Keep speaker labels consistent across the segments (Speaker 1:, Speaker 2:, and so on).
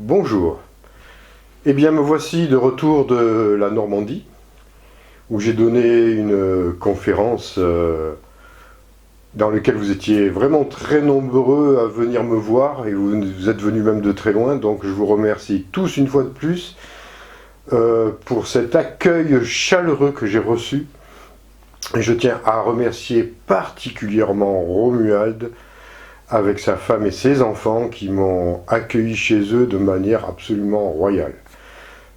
Speaker 1: Bonjour. Eh bien, me voici de retour de la Normandie, où j'ai donné une conférence dans laquelle vous étiez vraiment très nombreux à venir me voir, et vous êtes venus même de très loin, donc je vous remercie tous une fois de plus pour cet accueil chaleureux que j'ai reçu. Et je tiens à remercier particulièrement Romuald, avec sa femme et ses enfants qui m'ont accueilli chez eux de manière absolument royale.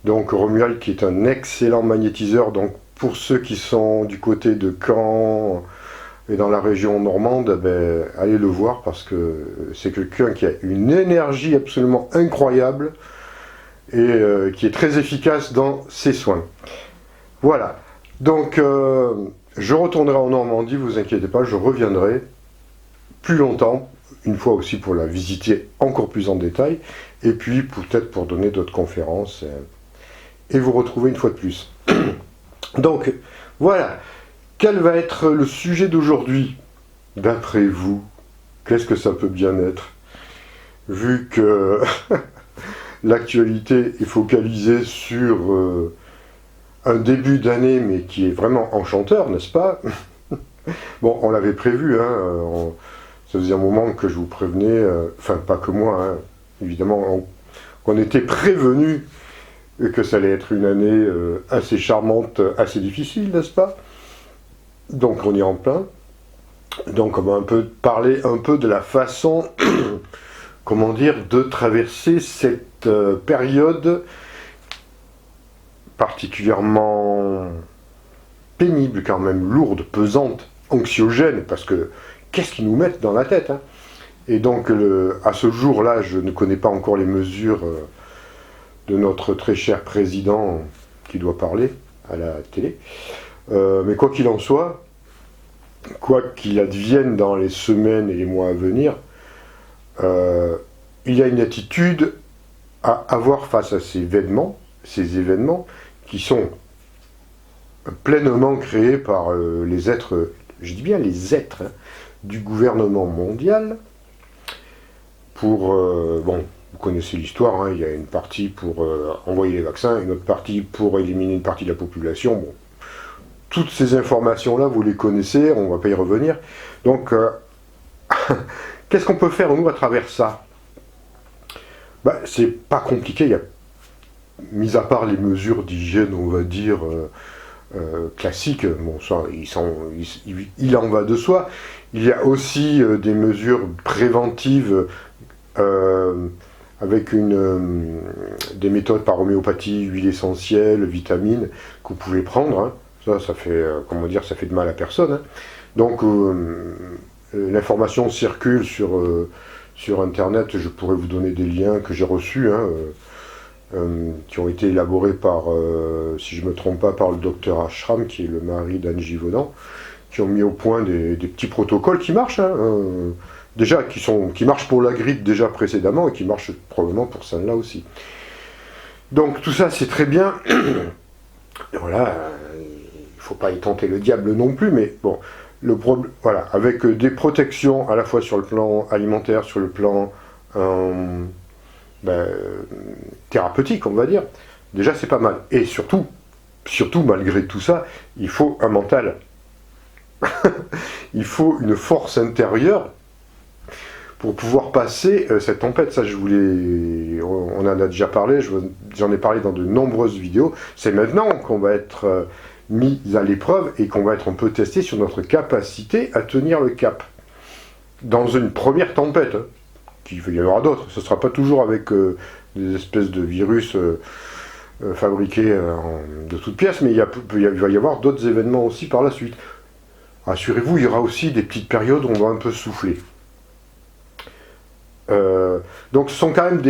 Speaker 1: Donc Romuald qui est un excellent magnétiseur, donc pour ceux qui sont du côté de Caen et dans la région normande, ben, allez le voir parce que c'est quelqu'un qui a une énergie absolument incroyable et qui est très efficace dans ses soins. Voilà, donc je retournerai en Normandie, vous inquiétez pas, je reviendrai plus longtemps, une fois aussi pour la visiter encore plus en détail, et puis peut-être pour donner d'autres conférences, et vous retrouver une fois de plus. Donc, voilà, quel va être le sujet d'aujourd'hui? D'après vous, qu'est-ce que ça peut bien être? Vu que l'actualité est focalisée sur un début d'année, mais qui est vraiment enchanteur, n'est-ce pas? Bon, on l'avait prévu, hein, ça faisait un moment que je vous prévenais, enfin pas que moi, hein, évidemment, qu'on était prévenus que ça allait être une année assez charmante, assez difficile, n'est-ce pas? Donc on y est en plein. Donc on va un peu parler un peu de la façon, comment dire, de traverser cette période particulièrement pénible, quand même lourde, pesante, anxiogène, parce que qu'est-ce qu'ils nous mettent dans la tête, hein? Et donc, à ce jour-là, je ne connais pas encore les mesures de notre très cher président qui doit parler à la télé. Mais quoi qu'il en soit, quoi qu'il advienne dans les semaines et les mois à venir, il y a une attitude à avoir face à ces événements qui sont pleinement créés par les êtres, je dis bien les êtres, hein, du gouvernement mondial, pour, bon, vous connaissez l'histoire, hein, il y a une partie pour envoyer les vaccins, une autre partie pour éliminer une partie de la population. Bon, toutes ces informations-là, vous les connaissez, on ne va pas y revenir. Donc, qu'est-ce qu'on peut faire, nous, à travers ça? Ben, c'est pas compliqué, il y a, mis à part les mesures d'hygiène, on va dire, classiques, bon, ça, il en va de soi. Il y a aussi des mesures préventives avec des méthodes par homéopathie, huile essentielle, vitamines, que vous pouvez prendre, hein. Ça fait, comment dire, ça fait de mal à personne, hein. Donc, l'information circule sur Internet, je pourrais vous donner des liens que j'ai reçus, hein, qui ont été élaborés par, si je ne me trompe pas, par le docteur Ashram, qui est le mari d'Anne Givaudan, qui ont mis au point des petits protocoles qui marchent, hein, déjà, qui marchent pour la grippe déjà précédemment, et qui marchent probablement pour celle-là aussi. Donc tout ça, c'est très bien. Et voilà, il ne faut pas y tenter le diable non plus, mais bon, le problème, voilà, avec des protections à la fois sur le plan alimentaire, sur le plan thérapeutique, on va dire, déjà c'est pas mal. Et surtout, malgré tout ça, il faut un mental. Il faut une force intérieure pour pouvoir passer cette tempête. Ça, on en a déjà parlé, j'en ai parlé dans de nombreuses vidéos. C'est maintenant qu'on va être mis à l'épreuve et qu'on va être un peu testé sur notre capacité à tenir le cap. Dans une première tempête, hein, qu'il y en aura d'autres. Ce ne sera pas toujours avec des espèces de virus fabriqués de toutes pièces, mais il va y avoir d'autres événements aussi par la suite. Rassurez-vous, il y aura aussi des petites périodes où on va un peu souffler. Donc ce sont quand même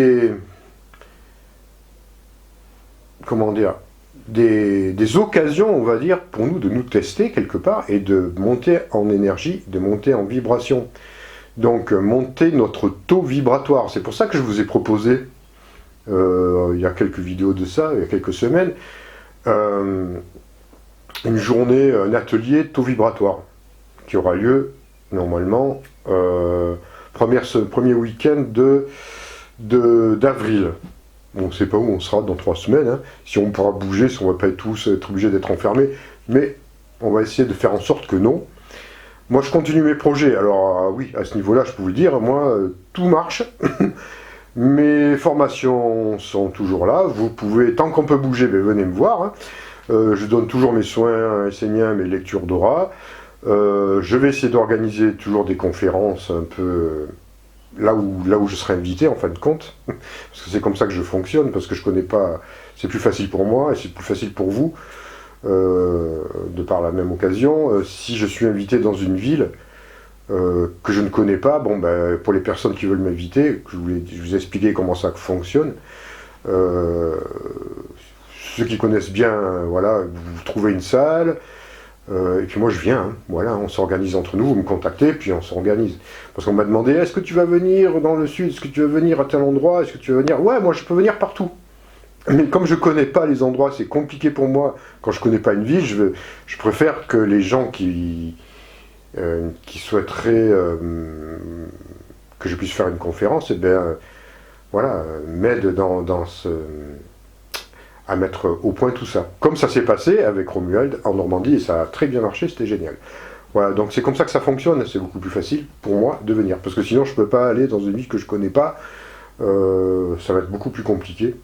Speaker 1: des occasions, on va dire, pour nous de nous tester quelque part et de monter en énergie, de monter en vibration. Donc monter notre taux vibratoire. C'est pour ça que je vous ai proposé, il y a quelques vidéos de ça, il y a quelques semaines, une journée, un atelier taux vibratoire, qui aura lieu normalement premier week-end d'avril. On ne sait pas où on sera dans 3 semaines, hein, si on pourra bouger, si on ne va pas tous être obligés d'être enfermés, mais on va essayer de faire en sorte que non. Moi, je continue mes projets. Alors, oui, à ce niveau-là, je peux vous le dire, moi, tout marche. Mes formations sont toujours là. Vous pouvez, tant qu'on peut bouger, ben, venez me voir. Hein. Je donne toujours mes soins esséniens, mes lectures d'aura. Je vais essayer d'organiser toujours des conférences un peu là où je serai invité, en fin de compte. Parce que c'est comme ça que je fonctionne, parce que je connais pas. C'est plus facile pour moi et c'est plus facile pour vous, de par la même occasion. Si je suis invité dans une ville, que je ne connais pas, bon, ben, pour les personnes qui veulent m'inviter, je vous ai expliqué comment ça fonctionne. Ceux qui connaissent bien, voilà, vous trouvez une salle, et puis moi je viens, hein, voilà, on s'organise entre nous, vous me contactez, puis on s'organise. Parce qu'on m'a demandé, est-ce que tu vas venir dans le sud, est-ce que tu vas venir à tel endroit, est-ce que tu vas venir... Ouais, moi je peux venir partout. Mais comme je ne connais pas les endroits, c'est compliqué pour moi. Quand je ne connais pas une ville, je préfère que les gens qui souhaiteraient que je puisse faire une conférence, eh bien, voilà, m'aident à mettre au point tout ça. Comme ça s'est passé avec Romuald en Normandie, et ça a très bien marché, c'était génial. Voilà, donc c'est comme ça que ça fonctionne, c'est beaucoup plus facile pour moi de venir. Parce que sinon, je ne peux pas aller dans une ville que je ne connais pas, ça va être beaucoup plus compliqué.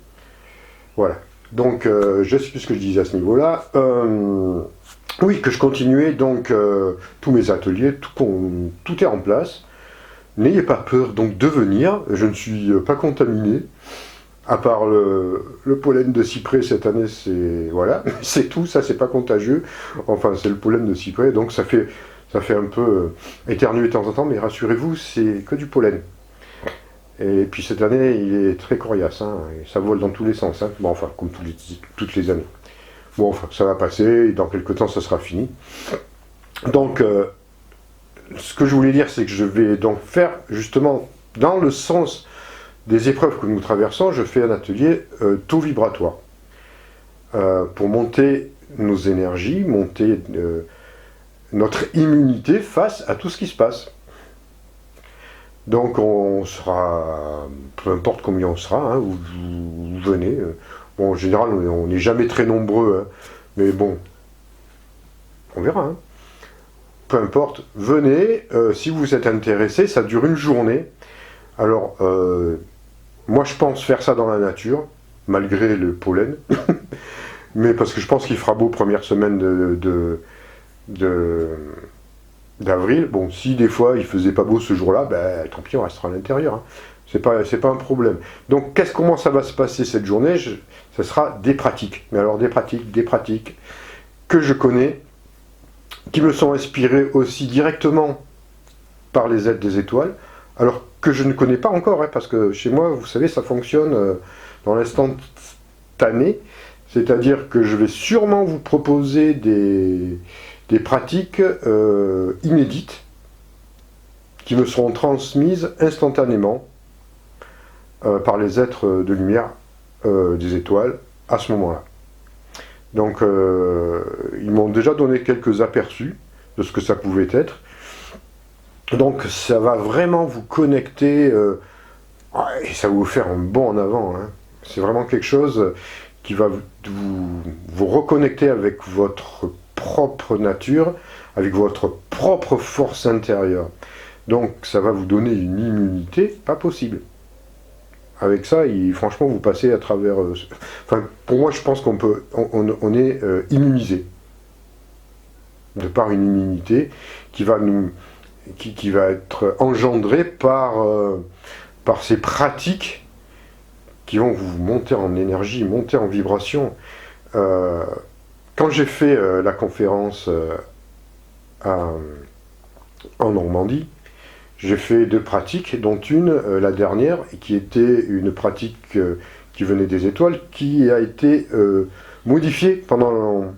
Speaker 1: Voilà, donc je sais plus ce que je disais à ce niveau-là. Oui, que je continuais donc tous mes ateliers, tout est en place. N'ayez pas peur donc de venir, je ne suis pas contaminé, à part le pollen de cyprès cette année, c'est voilà, c'est tout, ça c'est pas contagieux, enfin c'est le pollen de cyprès, donc ça fait un peu éternuer de temps en temps, mais rassurez-vous, c'est que du pollen. Et puis cette année, il est très coriace, hein, et ça vole dans tous les sens, hein. Bon, enfin, comme toutes les années. Bon, enfin, ça va passer, et dans quelques temps, ça sera fini. Donc, ce que je voulais dire, c'est que je vais donc faire, justement, dans le sens des épreuves que nous traversons, je fais un atelier taux vibratoire. Pour monter nos énergies, monter notre immunité face à tout ce qui se passe. Donc on sera, peu importe combien on sera, hein, vous venez. Bon, en général, on n'est jamais très nombreux, hein, mais bon, on verra. Hein. Peu importe, venez. Si vous êtes intéressé, ça dure une journée. Alors, moi je pense faire ça dans la nature, malgré le pollen, mais parce que je pense qu'il fera beau première semaine d'avril. Bon, si des fois il faisait pas beau ce jour-là, ben tant pis, on restera à l'intérieur. Hein. C'est pas un problème. Donc, comment ça va se passer cette journée? Ce sera des pratiques. Mais alors des pratiques que je connais, qui me sont inspirées aussi directement par les aides des étoiles, alors que je ne connais pas encore, hein, parce que chez moi, vous savez, ça fonctionne dans l'instantané. C'est-à-dire que je vais sûrement vous proposer des pratiques inédites qui me seront transmises instantanément par les êtres de lumière des étoiles à ce moment-là. Donc ils m'ont déjà donné quelques aperçus de ce que ça pouvait être. Donc ça va vraiment vous connecter et ça va vous faire un bond en avant. Hein. C'est vraiment quelque chose qui va vous reconnecter avec votre propre nature, avec votre propre force intérieure. Donc ça va vous donner une immunité pas possible. Avec ça, franchement, vous passez à travers... enfin, pour moi, je pense on est immunisé. De par une immunité qui va être engendrée par ces pratiques qui vont vous monter en énergie, monter en vibration. Quand j'ai fait la conférence en Normandie, j'ai fait 2 pratiques, dont une, la dernière, qui était une pratique qui venait des étoiles, qui a été modifiée pendant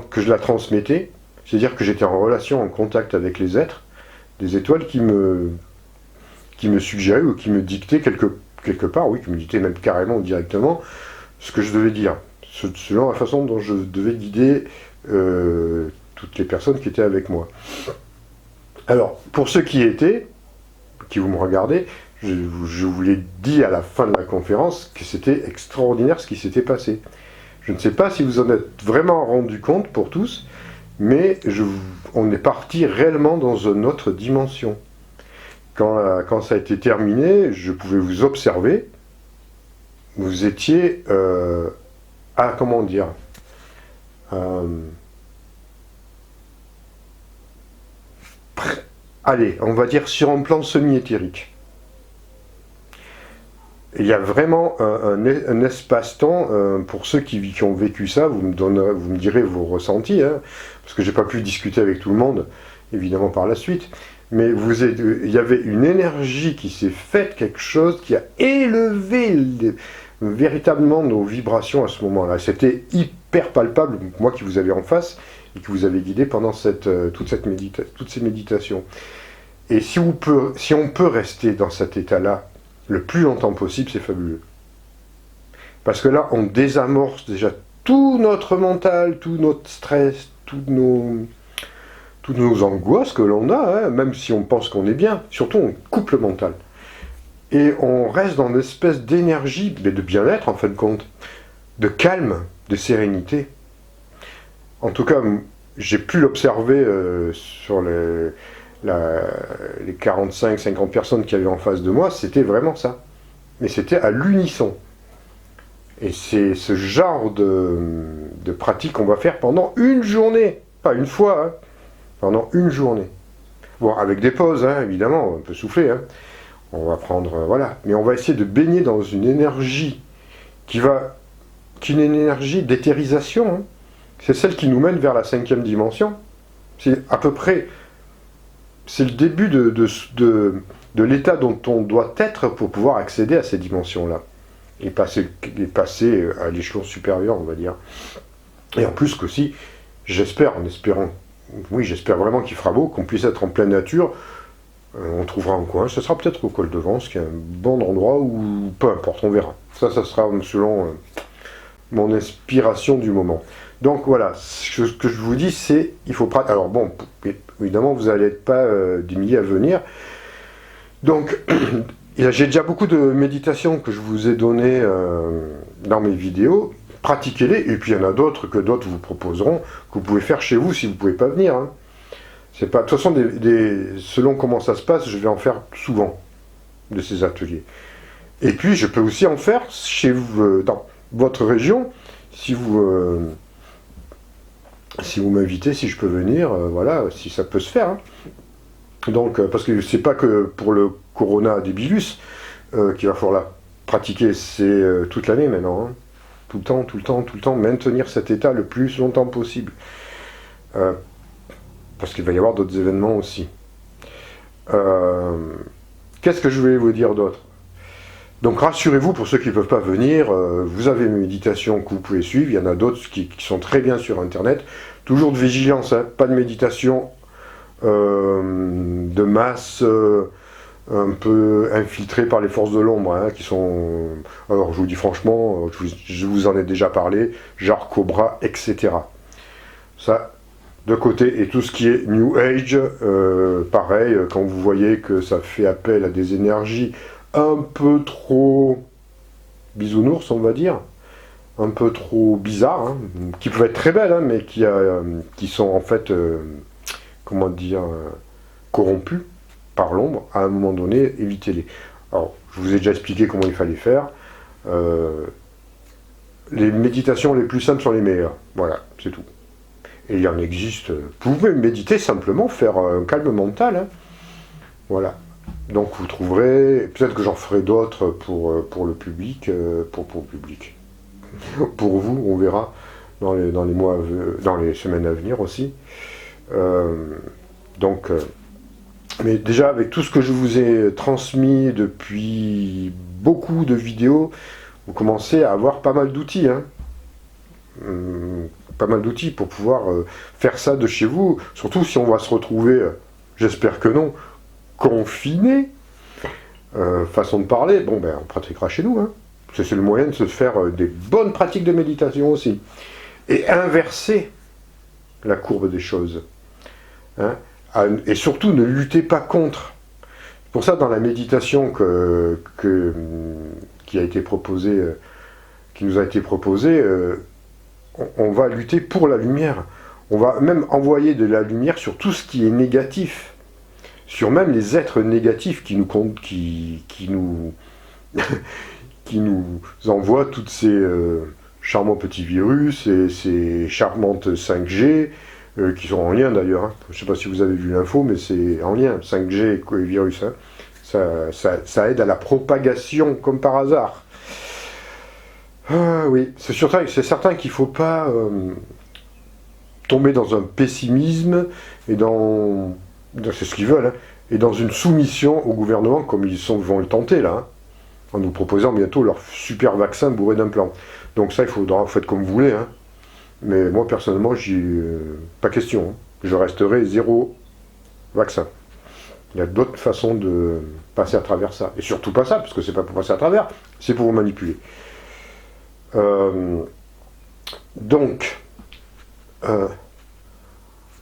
Speaker 1: que je la transmettais. C'est-à-dire que j'étais en relation, en contact avec les êtres des étoiles qui me suggéraient ou qui me dictaient quelque part, oui, qui me dictaient même carrément ou directement ce que je devais dire, selon la façon dont je devais guider toutes les personnes qui étaient avec moi. Alors, pour ceux qui vous me regardez, je vous l'ai dit à la fin de la conférence que c'était extraordinaire ce qui s'était passé. Je ne sais pas si vous en êtes vraiment rendu compte pour tous, mais on est parti réellement dans une autre dimension. Quand ça a été terminé, je pouvais vous observer. Vous étiez, comment dire, allez, on va dire sur un plan semi-éthérique. Il y a vraiment un espace-temps, pour ceux qui ont vécu ça, vous me direz vos ressentis, hein, parce que j'ai pas pu discuter avec tout le monde, évidemment par la suite, mais il y avait une énergie qui s'est faite, quelque chose qui a élevé véritablement nos vibrations à ce moment-là. C'était hyper palpable, moi qui vous avais en face, et qui vous avez guidé pendant toutes ces méditations. Et si on peut rester dans cet état-là, le plus longtemps possible, c'est fabuleux. Parce que là, on désamorce déjà tout notre mental, tout notre stress, toutes nos angoisses que l'on a, hein, même si on pense qu'on est bien. Surtout, on coupe le mental. Et on reste dans une espèce d'énergie, de bien-être en fin de compte, de calme, de sérénité. En tout cas, j'ai pu l'observer sur les 45-50 personnes qui avaient en face de moi, c'était vraiment ça. Mais c'était à l'unisson. Et c'est ce genre de pratique qu'on va faire pendant une journée. Pas une fois, hein, pendant une journée. Bon, avec des pauses, hein, évidemment, on peut souffler. Hein. On va prendre, voilà. Mais on va essayer de baigner dans une énergie qui est une énergie d'éthérisation. Hein. C'est celle qui nous mène vers la 5e dimension. C'est à peu près... C'est le début de l'état dont on doit être pour pouvoir accéder à ces dimensions-là. Et passer à l'échelon supérieur, on va dire. Et en plus qu'aussi, j'espère vraiment qu'il fera beau, qu'on puisse être en pleine nature. On trouvera un coin, ce sera peut-être au col de Vence, qui est un bon endroit, ou peu importe, on verra. Ça sera selon mon inspiration du moment. Donc voilà, ce que je vous dis, c'est, il faut pratiquer. Alors bon, évidemment, vous n'allez pas des milliers à venir. Donc, j'ai déjà beaucoup de méditations que je vous ai données dans mes vidéos. Pratiquez-les, et puis il y en a d'autres que d'autres vous proposeront, que vous pouvez faire chez vous si vous ne pouvez pas venir. Hein. C'est pas, de toute façon, selon comment ça se passe, je vais en faire souvent de ces ateliers. Et puis, je peux aussi en faire chez vous, dans votre région, si vous m'invitez, si je peux venir, voilà, si ça peut se faire. Hein. Donc, parce que c'est pas que pour le Corona débilus qu'il va falloir la pratiquer, c'est toute l'année maintenant. Hein. Tout le temps, maintenir cet état le plus longtemps possible. Parce qu'il va y avoir d'autres événements aussi. Qu'est-ce que je voulais vous dire d'autre ? Donc rassurez-vous, pour ceux qui ne peuvent pas venir, vous avez une méditation que vous pouvez suivre, il y en a d'autres qui sont très bien sur Internet. Toujours de vigilance, hein, pas de méditation de masse, un peu infiltrée par les forces de l'ombre, hein, qui sont... Alors je vous dis franchement, je vous en ai déjà parlé, genre Cobra, etc. Ça, de côté, et tout ce qui est New Age, pareil, quand vous voyez que ça fait appel à des énergies un peu trop bisounours, on va dire, un peu trop bizarres, hein, qui peuvent être très belles, hein, mais qui sont en fait, comment dire, corrompues par l'ombre, à un moment donné, évitez-les. Alors, je vous ai déjà expliqué comment il fallait faire. Les méditations les plus simples sont les meilleures. Voilà, c'est tout. Et il y en existe. Vous pouvez méditer simplement, faire un calme mental. Hein. Voilà. Donc vous trouverez, peut-être que j'en ferai d'autres pour le public, pour le public. Pour vous, on verra dans les semaines à venir aussi. Mais déjà avec tout ce que je vous ai transmis depuis beaucoup de vidéos, vous commencez à avoir pas mal d'outils, hein. Pas mal d'outils pour pouvoir faire ça de chez vous, surtout si on va se retrouver, j'espère que non, confiné, façon de parler, bon ben on pratiquera chez nous, hein. C'est le moyen de se faire des bonnes pratiques de méditation aussi, et inverser la courbe des choses, hein. Et surtout ne luttez pas contre, pour ça, dans la méditation qui a été proposée, qui nous a été proposée, on va lutter pour la lumière. On va même envoyer de la lumière sur tout ce qui est négatif, sur même les êtres négatifs qui nous qui nous envoient toutes ces charmants petits virus et ces charmantes 5G, qui sont en lien d'ailleurs. Hein. Je ne sais pas si vous avez vu l'info, mais c'est en lien, 5G et les virus. Hein. Ça aide à la propagation, comme par hasard. Ah, oui, c'est certain qu'il ne faut pas tomber dans un pessimisme et c'est ce qu'ils veulent, hein, et dans une soumission au gouvernement comme vont le tenter là, hein, en nous proposant bientôt leur super vaccin bourré d'implants. Donc ça, faut être comme vous voulez, hein. Mais moi personnellement, pas question, hein. Je resterai zéro vaccin. Il y a d'autres façons de passer à travers ça, et surtout pas ça, parce que c'est pas pour passer à travers, c'est pour vous manipuler. Donc,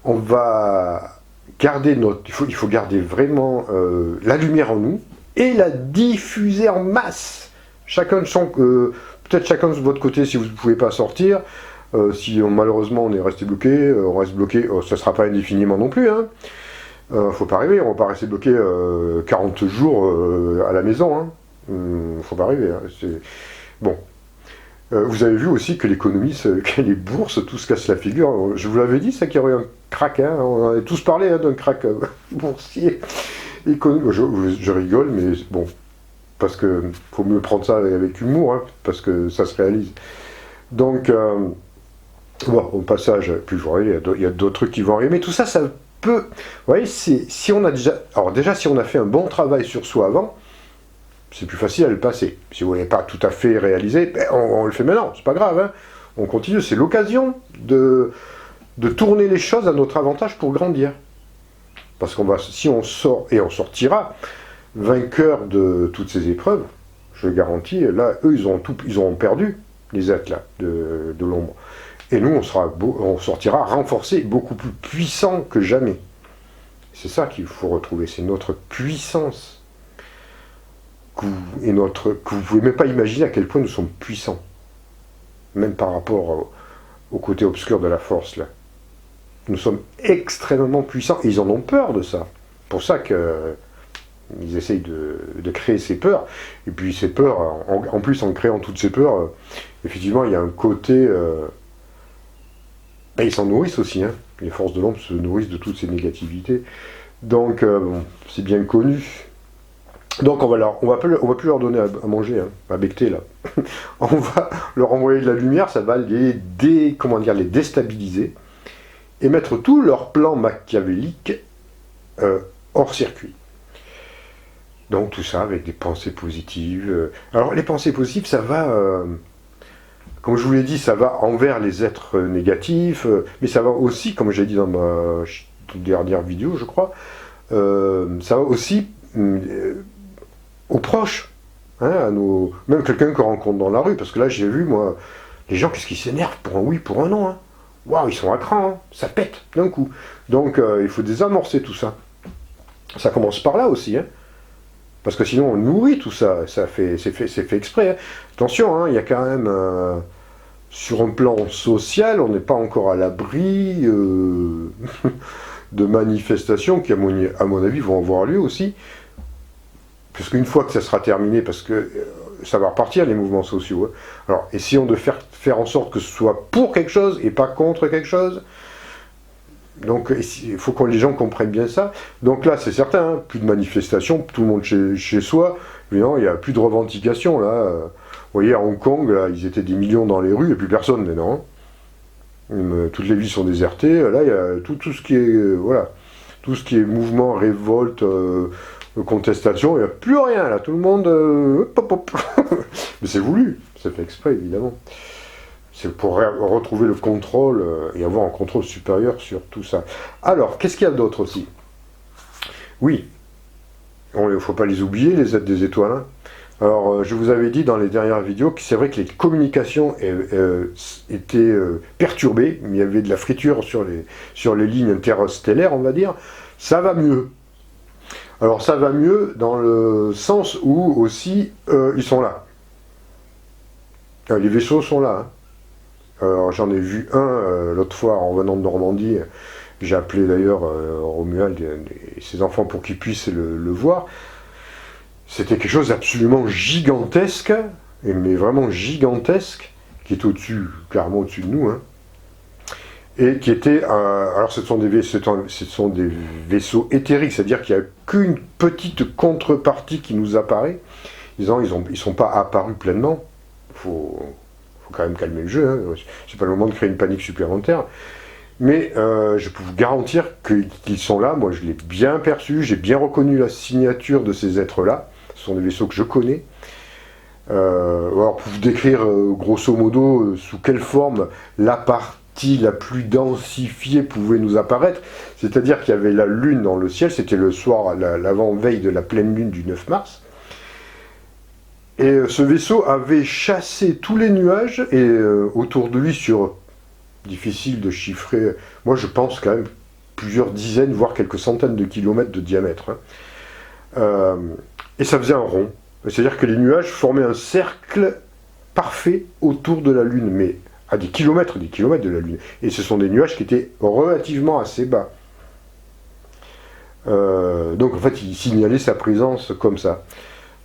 Speaker 1: on va garder il faut garder vraiment la lumière en nous et la diffuser en masse. Chacun de son, peut-être chacun de votre côté si vous ne pouvez pas sortir. Si malheureusement on est resté bloqué, on reste bloqué. Ça ne sera pas indéfiniment non plus. Hein. Faut pas rêver, on va pas rester bloqué 40 jours à la maison. Hein. Faut pas rêver. Hein. Bon. Vous avez vu aussi que l'économie, que les bourses, tout se casse la figure. Je vous l'avais dit, ça qu'il y aurait un crack. Hein. On en a tous parlé hein, d'un crack boursier. Je rigole, mais bon, parce que faut mieux prendre ça avec humour, hein, parce que ça se réalise. Donc, bon, au passage, puis vous voyez, il y a d'autres trucs qui vont arriver, mais tout ça, ça peut. Vous voyez, si on a déjà. Alors, déjà, si on a fait un bon travail sur soi avant, c'est plus facile à le passer. Si vous ne l'avez pas tout à fait réalisé, ben on le fait maintenant, c'est pas grave. Hein. On continue, c'est l'occasion de tourner les choses à notre avantage pour grandir. Parce si on sort, et on sortira, vainqueur de toutes ces épreuves, je le garantis, là, eux, ils ont perdu, les êtres là, de l'ombre. Et nous, on sortira renforcés, beaucoup plus puissants que jamais. C'est ça qu'il faut retrouver, c'est notre puissance. Que vous ne pouvez même pas imaginer à quel point nous sommes puissants. Même par rapport au côté obscur de la force, là. Nous sommes extrêmement puissants, et ils en ont peur de ça. C'est pour ça qu'ils essayent de créer ces peurs. Et puis ces peurs, en plus en créant toutes ces peurs, effectivement, il y a un côté... ils s'en nourrissent aussi, hein. Les forces de l'ombre se nourrissent de toutes ces négativités. Donc, bon, c'est bien connu. Donc on va plus leur donner à manger, hein, à becter là. On va leur envoyer de la lumière, ça va les déstabiliser et mettre tous leurs plans machiavéliques hors circuit. Donc tout ça avec des pensées positives. Alors les pensées positives, ça va, comme je vous l'ai dit, ça va envers les êtres négatifs, mais ça va aussi, comme j'ai dit dans ma dernière vidéo, je crois, ça va aussi aux proches, hein, même quelqu'un qu'on rencontre dans la rue, parce que là j'ai vu, moi, les gens, qu'est-ce qu'ils s'énervent pour un oui, pour un non, hein. Waouh, ils sont à cran, hein, ça pète d'un coup. Donc il faut désamorcer tout ça. Ça commence par là aussi, hein, parce que sinon on nourrit tout ça, c'est fait exprès. Hein. Attention, hein, il y a quand même, sur un plan social, on n'est pas encore à l'abri de manifestations qui, à mon avis, vont avoir lieu aussi. Parce qu'une fois que ça sera terminé, parce que ça va repartir les mouvements sociaux. Hein. Alors, essayons de faire en sorte que ce soit pour quelque chose et pas contre quelque chose. Donc, il faut que les gens comprennent bien ça. Donc là, c'est certain, hein, plus de manifestations, tout le monde chez soi. Évidemment, il n'y a plus de revendications. Là. Vous voyez, à Hong Kong, là, ils étaient des millions dans les rues, il n'y a plus personne maintenant. Hein. Toutes les villes sont désertées. Là, il y a tout ce qui est, tout ce qui est mouvement, révolte, contestation, il n'y a plus rien là, tout le monde mais c'est voulu, c'est fait exprès évidemment, c'est pour retrouver le contrôle et avoir un contrôle supérieur sur tout ça. Alors, qu'est-ce qu'il y a d'autre aussi? Oui, il ne faut pas les oublier, les êtres des étoiles, hein. Alors, je vous avais dit dans les dernières vidéos que c'est vrai que les communications étaient perturbées, il y avait de la friture sur les lignes interstellaires, on va dire. Ça va mieux. Alors ça va mieux dans le sens où aussi ils sont là. Les vaisseaux sont là. Hein. Alors j'en ai vu un l'autre fois en revenant de Normandie. J'ai appelé d'ailleurs Romuald et ses enfants pour qu'ils puissent le voir. C'était quelque chose d'absolument gigantesque, mais vraiment gigantesque, qui est au-dessus, clairement au-dessus de nous. Hein. Et qui était, alors ce sont des vaisseaux éthériques, c'est-à-dire qu'il n'y a qu'une petite contrepartie qui nous apparaît. Ils ne sont pas apparus pleinement. Faut quand même calmer le jeu. Hein. C'est pas le moment de créer une panique supplémentaire. Mais je peux vous garantir qu'ils sont là. Moi, je l'ai bien perçu. J'ai bien reconnu la signature de ces êtres-là. Ce sont des vaisseaux que je connais. Alors, pour vous décrire grosso modo sous quelle forme la partie la plus densifiée pouvait nous apparaître, c'est-à-dire qu'il y avait la Lune dans le ciel, c'était le soir, l'avant-veille de la pleine Lune du 9 mars, et ce vaisseau avait chassé tous les nuages, et autour de lui, difficile de chiffrer, moi je pense quand même plusieurs dizaines, voire quelques centaines de kilomètres de diamètre, hein. Et ça faisait un rond. C'est-à-dire que les nuages formaient un cercle parfait autour de la Lune, mais à des kilomètres de la Lune. Et ce sont des nuages qui étaient relativement assez bas. Donc en fait, il signalait sa présence comme ça.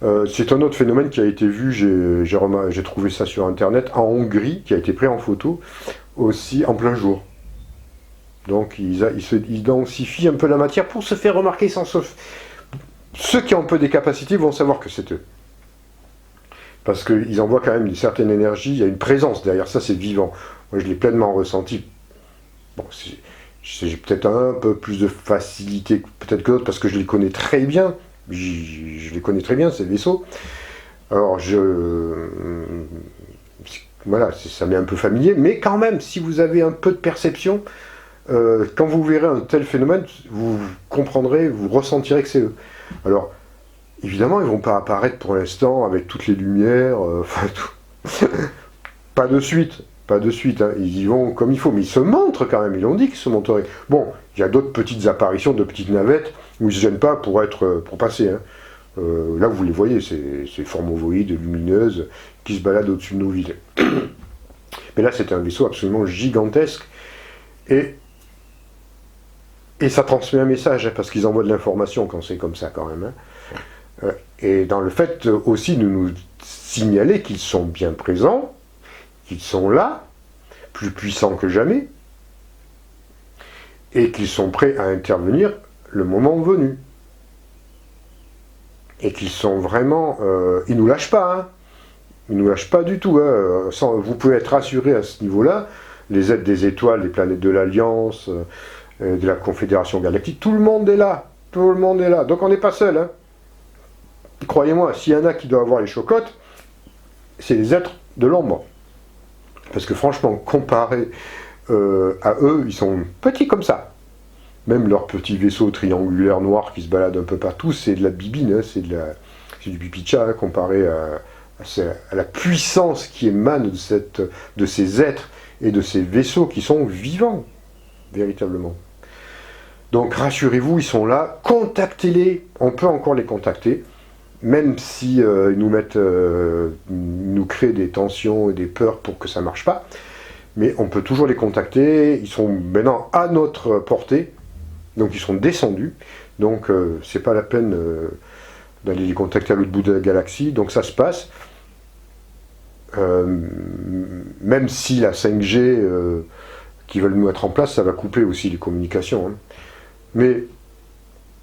Speaker 1: C'est un autre phénomène qui a été vu, j'ai trouvé ça sur Internet, en Hongrie, qui a été pris en photo, aussi en plein jour. Donc ils densifient un peu la matière pour se faire remarquer sans se... Ceux qui ont un peu des capacités vont savoir que c'est eux. Parce qu'ils envoient quand même une certaine énergie, il y a une présence derrière ça, c'est vivant. Moi je l'ai pleinement ressenti. Bon, j'ai peut-être un peu plus de facilité peut-être que d'autres, parce que je les connais très bien. Je les connais très bien, ces vaisseaux. Alors voilà, ça m'est un peu familier, mais quand même, si vous avez un peu de perception, quand vous verrez un tel phénomène, vous comprendrez, vous ressentirez que c'est eux. Alors, évidemment, ils ne vont pas apparaître pour l'instant avec toutes les lumières, pas de suite, hein. Ils y vont comme il faut, mais ils se montrent quand même, ils l'ont dit qu'ils se montreraient. Bon, il y a d'autres petites apparitions, de petites navettes, où ils ne se gênent pas pour passer. Hein. Là, vous les voyez, ces formes ovoïdes, lumineuses, qui se baladent au-dessus de nos villes. Mais là, c'était un vaisseau absolument gigantesque, et ça transmet un message, hein, parce qu'ils envoient de l'information quand c'est comme ça, quand même. Hein. Et dans le fait aussi de nous signaler qu'ils sont bien présents, qu'ils sont là, plus puissants que jamais, et qu'ils sont prêts à intervenir le moment venu. Et qu'ils sont vraiment... ils nous lâchent pas, hein. Ils nous lâchent pas du tout. Hein. Vous pouvez être rassuré à ce niveau-là. Les êtres des étoiles, les planètes de l'Alliance... de la Confédération Galactique, tout le monde est là, donc on n'est pas seul, hein. Croyez-moi, s'il y en a qui doivent avoir les chocottes, c'est les êtres de l'ombre, parce que franchement, comparé à eux, ils sont petits comme ça, même leur petit vaisseau triangulaire noir qui se balade un peu partout, c'est de la bibine, hein, c'est du pipi de chat, hein, comparé à la puissance qui émane de ces êtres et de ces vaisseaux qui sont vivants, véritablement. Donc rassurez-vous, ils sont là, contactez-les, on peut encore les contacter, même si ils nous créent des tensions et des peurs pour que ça ne marche pas, mais on peut toujours les contacter, ils sont maintenant à notre portée, donc ils sont descendus, donc c'est pas la peine d'aller les contacter à l'autre bout de la galaxie, donc ça se passe, même si la 5G qu'ils veulent nous mettre en place, ça va couper aussi les communications, hein. Mais,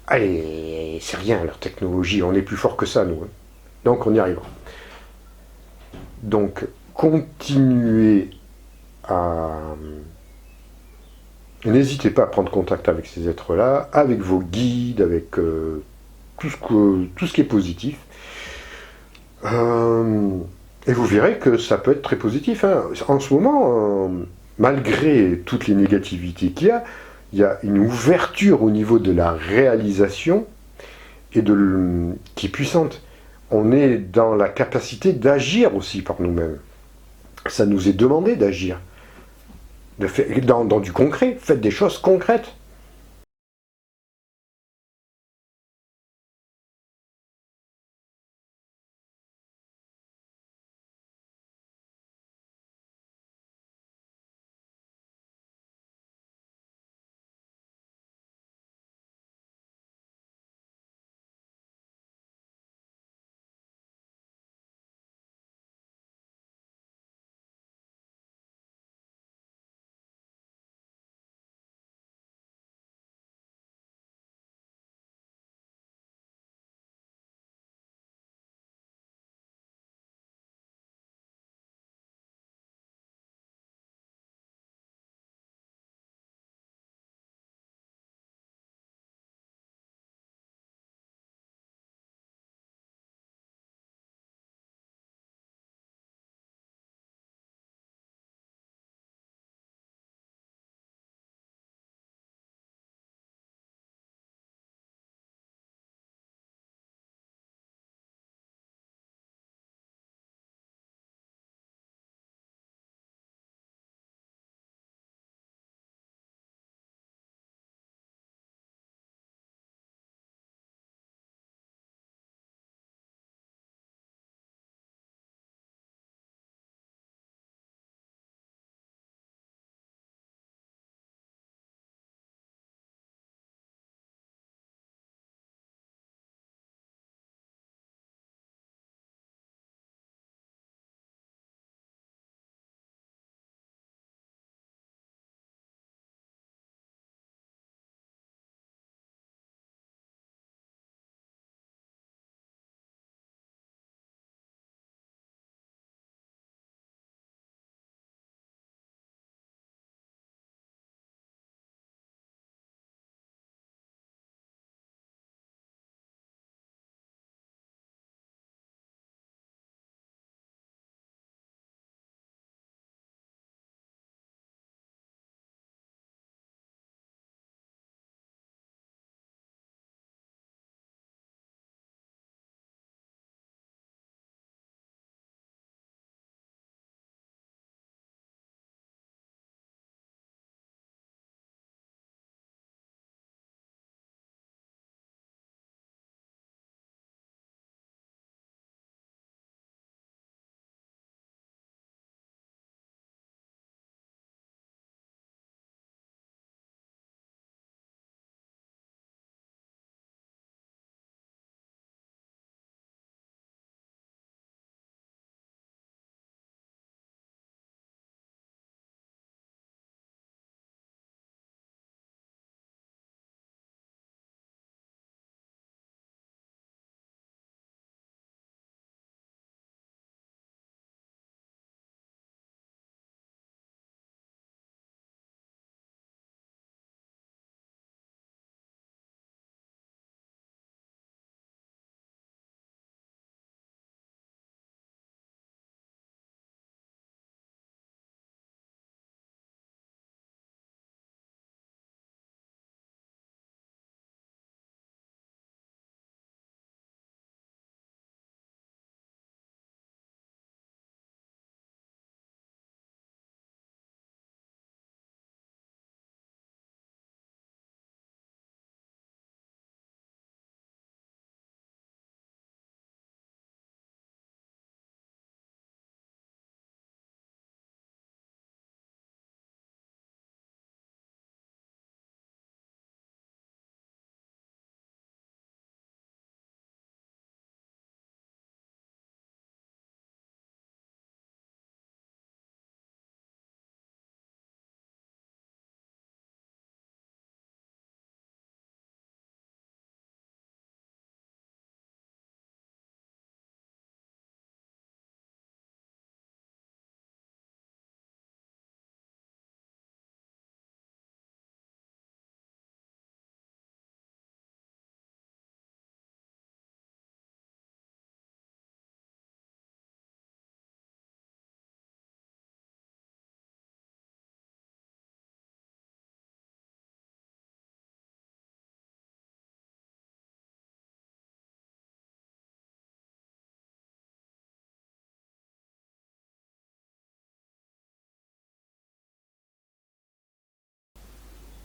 Speaker 1: allez, c'est rien leur technologie, on est plus fort que ça, nous. Hein. Donc on y arrivera. Donc, continuez à... N'hésitez pas à prendre contact avec ces êtres-là, avec vos guides, avec tout ce qui est positif. Et vous verrez que ça peut être très positif. Hein. En ce moment, malgré toutes les négativités qu'il y a une ouverture au niveau de la réalisation et qui est puissante. On est dans la capacité d'agir aussi par nous-mêmes. Ça nous est demandé d'agir. Dans du concret, faites des choses concrètes.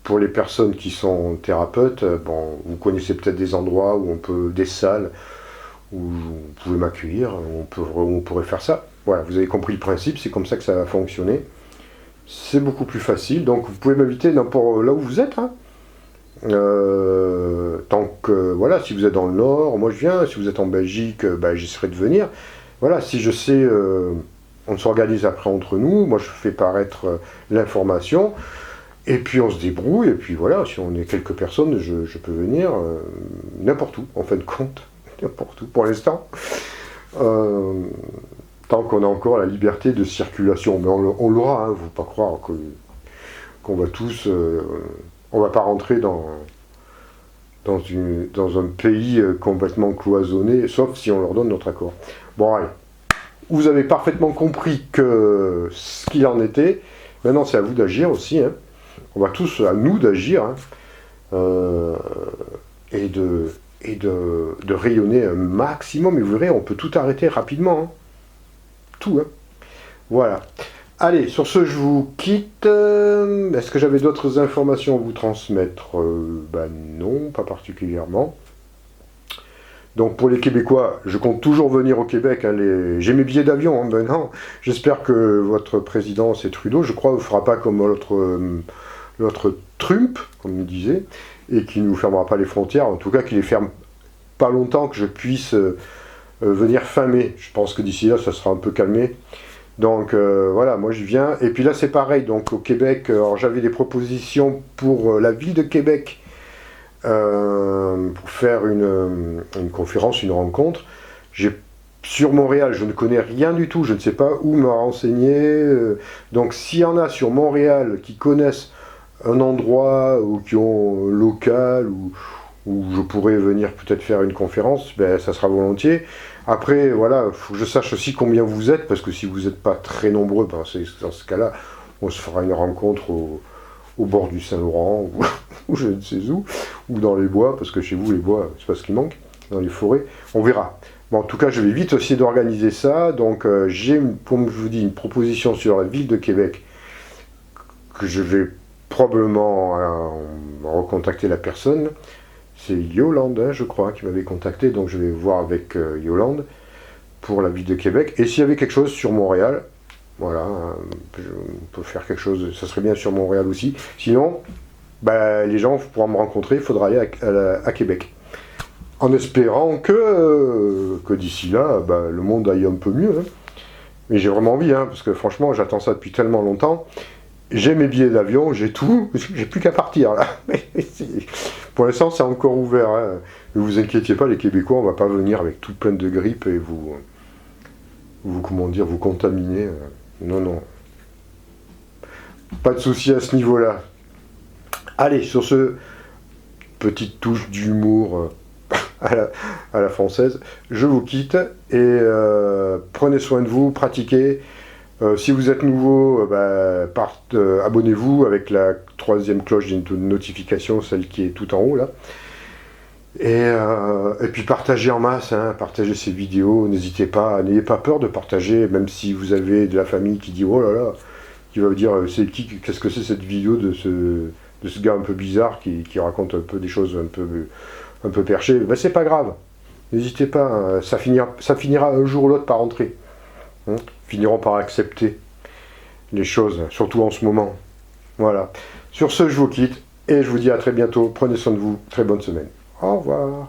Speaker 1: pour les personnes qui sont thérapeutes, bon, vous connaissez peut-être des endroits où on peut, des salles, où vous pouvez m'accueillir, où on pourrait faire ça. Voilà, vous avez compris le principe, c'est comme ça que ça va fonctionner. C'est beaucoup plus facile, donc vous pouvez m'inviter n'importe là où vous êtes. Hein. Tant que, voilà, si vous êtes dans le Nord, moi je viens. Si vous êtes en Belgique, j'essaierai de venir. Voilà, si je sais, on s'organise après entre nous. Moi je fais paraître l'information. Et puis on se débrouille. Et puis voilà, si on est quelques personnes, je peux venir n'importe où, en fin de compte. N'importe où, pour l'instant. Tant qu'on a encore la liberté de circulation. Mais on l'aura, hein, faut pas croire qu'on va tous... on va pas rentrer dans un pays complètement cloisonné, sauf si on leur donne notre accord. Bon, allez. Vous avez parfaitement compris ce qu'il en était. Maintenant, c'est à vous d'agir aussi. Hein. On va tous, à nous d'agir. Hein. Et de rayonner un maximum. Et vous verrez, on peut tout arrêter rapidement. Hein. Tout. Hein. Voilà. Allez, sur ce, je vous quitte. Est-ce que j'avais d'autres informations à vous transmettre? Non, pas particulièrement. Donc pour les Québécois, je compte toujours venir au Québec. Hein, j'ai mes billets d'avion hein, maintenant. J'espère que votre président, c'est Trudeau, je crois, ne fera pas comme l'autre Trump, comme il disait, et qui ne nous fermera pas les frontières. En tout cas, qu'il les ferme pas longtemps, que je puisse venir fin mai. Je pense que d'ici là, ça sera un peu calmé. Donc voilà, moi je viens. Et puis là c'est pareil, donc au Québec, alors j'avais des propositions pour la ville de Québec pour faire une conférence, une rencontre. Sur Montréal, je ne connais rien du tout, je ne sais pas où me renseigner. Donc s'il y en a sur Montréal qui connaissent un endroit ou qui ont local où je pourrais venir peut-être faire une conférence, ça sera volontiers. Après, voilà, il faut que je sache aussi combien vous êtes, parce que si vous n'êtes pas très nombreux, dans ce cas-là, on se fera une rencontre au bord du Saint-Laurent, ou je ne sais où, ou dans les bois, parce que chez vous, les bois, c'est pas ce qui manque, dans les forêts, on verra. Bon, en tout cas, je vais vite essayer d'organiser ça, donc j'ai, comme je vous dis, une proposition sur la ville de Québec, que je vais probablement recontacter la personne. C'est Yolande, hein, je crois, qui m'avait contacté, donc je vais voir avec Yolande pour la ville de Québec. Et s'il y avait quelque chose sur Montréal, voilà, on peut faire quelque chose, ça serait bien sur Montréal aussi. Sinon, les gens pourront me rencontrer, il faudra aller à Québec. En espérant que d'ici là, le monde aille un peu mieux. Hein. Mais j'ai vraiment envie, hein, parce que franchement, j'attends ça depuis tellement longtemps. J'ai mes billets d'avion, j'ai tout, j'ai plus qu'à partir là. Pour l'instant, c'est encore ouvert. Hein. Ne vous inquiétez pas, les Québécois, on va pas venir avec tout plein de grippe et vous contaminer. Non, non. Pas de souci à ce niveau-là. Allez, sur ce, petite touche d'humour à la française, je vous quitte et prenez soin de vous, pratiquez. Si vous êtes nouveau, abonnez-vous avec la 3e cloche de notification, celle qui est tout en haut là. Et puis partagez en masse, hein, partagez ces vidéos, n'hésitez pas, n'ayez pas peur de partager, même si vous avez de la famille qui dit oh là là, qui va vous dire qu'est-ce que c'est cette vidéo de ce gars un peu bizarre qui raconte un peu des choses un peu perchées, c'est pas grave, n'hésitez pas, hein, ça finira un jour ou l'autre par rentrer. Hein, finiront par accepter les choses, surtout en ce moment. Voilà. Sur ce, je vous quitte et je vous dis à très bientôt. Prenez soin de vous. Très bonne semaine. Au revoir.